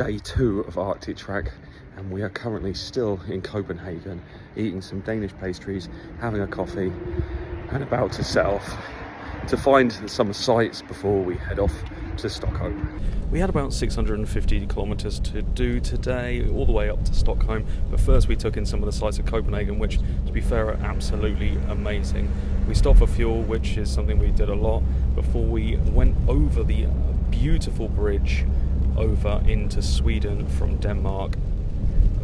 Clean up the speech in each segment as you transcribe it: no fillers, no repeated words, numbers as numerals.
day 2 of Arctic Trek, and we are currently still in Copenhagen, eating some Danish pastries, having a coffee, and about to set off to find some sights before we head off to Stockholm. We had about 650 kilometers to do today, all the way up to Stockholm, but first we took in some of the sights of Copenhagen, which, to be fair, are absolutely amazing. We stopped for fuel, which is something we did a lot, before we went over the beautiful bridge over into Sweden from Denmark.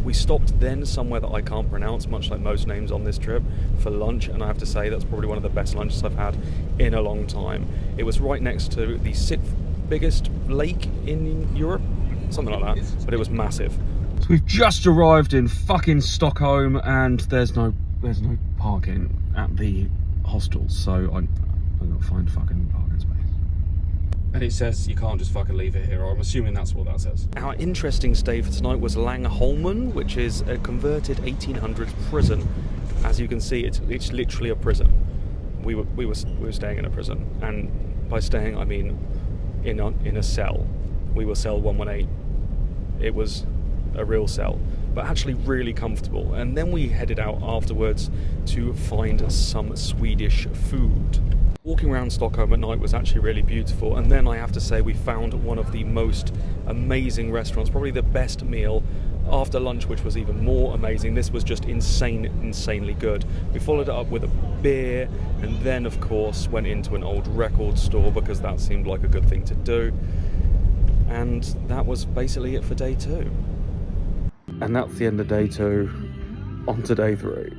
We stopped then somewhere that I can't pronounce, much like most names on this trip, for lunch, and I have to say that's probably one of the best lunches I've had in a long time. It was right next to the 6th biggest lake in Europe, something like that, but it was massive. So we've just arrived in fucking Stockholm, and there's no parking at the hostel, so I'm gonna find fucking parking space. And it says you can't just fucking leave it here, or I'm assuming that's what that says. Our interesting stay for tonight was Langholmen, which is a converted 1800s prison. As you can see, it's literally a prison. We were staying in a prison, and by staying I mean in a cell. We were cell 118. It was a real cell, but actually really comfortable. And then we headed out afterwards to find some Swedish food. Walking around Stockholm at night was actually really beautiful, and then I have to say we found one of the most amazing restaurants, probably the best meal after lunch, which was even more amazing. This was just insanely good. We followed it up with a beer, and then of course went into an old record store because that seemed like a good thing to do. And that was basically it for day 2. And that's the end of day 2. On to day 3.